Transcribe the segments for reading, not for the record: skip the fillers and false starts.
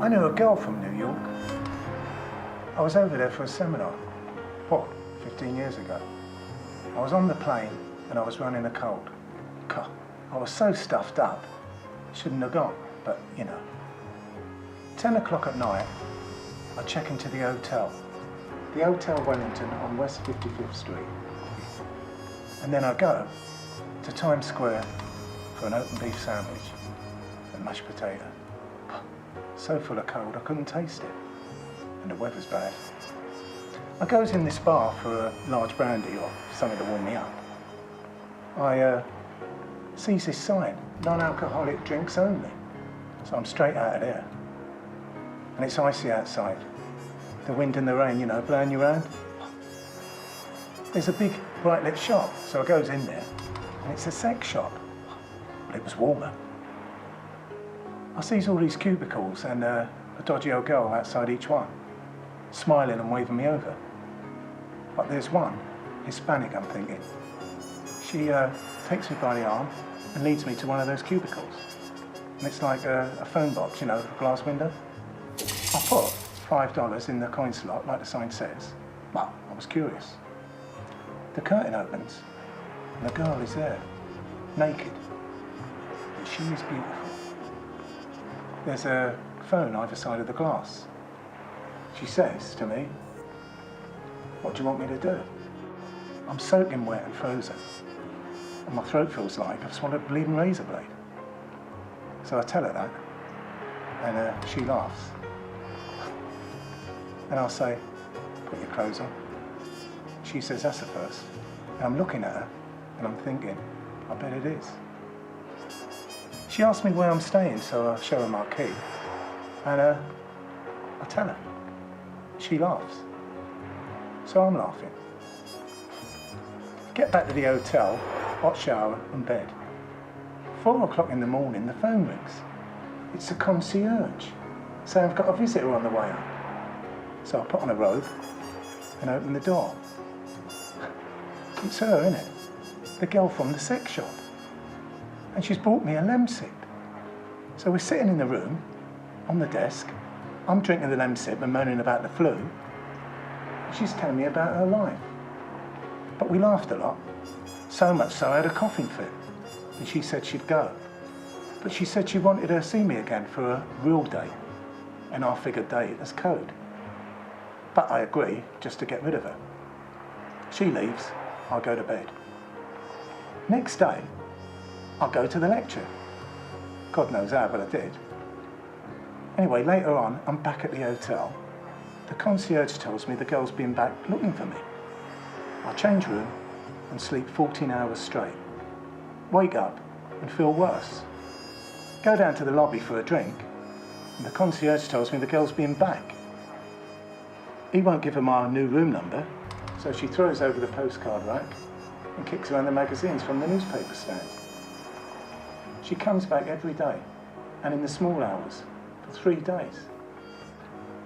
I knew a girl from New York. I was over there for a seminar, 15 years ago. I was on the plane and I was running a cold. God, I was so stuffed up, shouldn't have gone, but you know. 10 o'clock at night, I check into the hotel. The Hotel Wellington on West 55th Street. And then I go to Times Square for an open beef sandwich and mashed potato. So full of cold I couldn't taste it, and the weather's bad. I goes in this bar for a large brandy or something to warm me up. I sees this sign, non-alcoholic drinks only. So I'm straight out of there. And it's icy outside. The wind and the rain, you know, blowing you around. There's a big bright lit shop, so I goes in there, and it's a sex shop. But it was warmer. I sees all these cubicles and a dodgy old girl outside each one, smiling and waving me over. But there's one, Hispanic, I'm thinking. She takes me by the arm and leads me to one of those cubicles. And it's like a phone box, you know, with a glass window. I put $5 in the coin slot, like the sign says. Well, I was curious. The curtain opens, and the girl is there, naked. But she is beautiful. There's a phone either side of the glass. She says to me, "What do you want me to do?" I'm soaking wet and frozen, and my throat feels like I've swallowed a bleeding razor blade. So I tell her that, and she laughs. And I'll say, "Put your clothes on." She says, "That's a first." And I'm looking at her, and I'm thinking, I bet it is. She asks me where I'm staying, so I show her my key. And I tell her. She laughs. So I'm laughing. Get back to the hotel, hot shower and bed. 4 o'clock in the morning, the phone rings. It's the concierge, saying I've got a visitor on the way up. So I put on a robe and open the door. It's her, isn't it? The girl from the sex shop. And she's bought me a lemsip. So we're sitting in the room, on the desk. I'm drinking the lemsip and moaning about the flu. She's telling me about her life. But we laughed a lot. So much so I had a coughing fit. And she said she'd go. But she said she wanted to see me again for a real date. And I figured date as code. But I agree, just to get rid of her. She leaves, I go to bed. Next day, I'll go to the lecture. God knows how, but I did. Anyway, later on, I'm back at the hotel. The concierge tells me the girl's been back looking for me. I change room and sleep 14 hours straight. Wake up and feel worse. Go down to the lobby for a drink, and the concierge tells me the girl's been back. He won't give her my new room number, so she throws over the postcard rack and kicks around the magazines from the newspaper stand. She comes back every day, and in the small hours, for 3 days.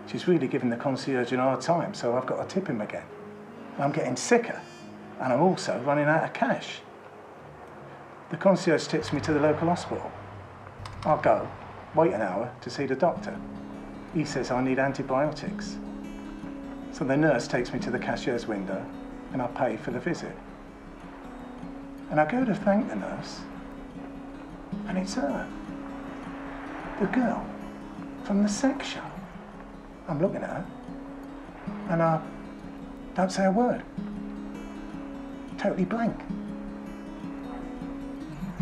She's really giving the concierge a hard time, so I've got to tip him again. I'm getting sicker, and I'm also running out of cash. The concierge tips me to the local hospital. I'll go, wait an hour to see the doctor. He says I need antibiotics. So the nurse takes me to the cashier's window, and I pay for the visit. And I go to thank the nurse, and it's her. The girl from the sex shop. I'm looking at her, and I don't say a word. Totally blank.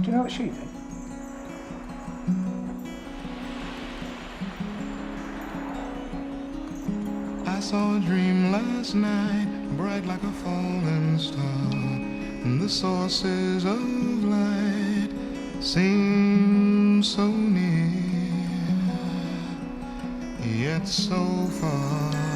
Do you know what she did? I saw a dream last night, bright like a falling star, and the sources of light seem so near, yet so far.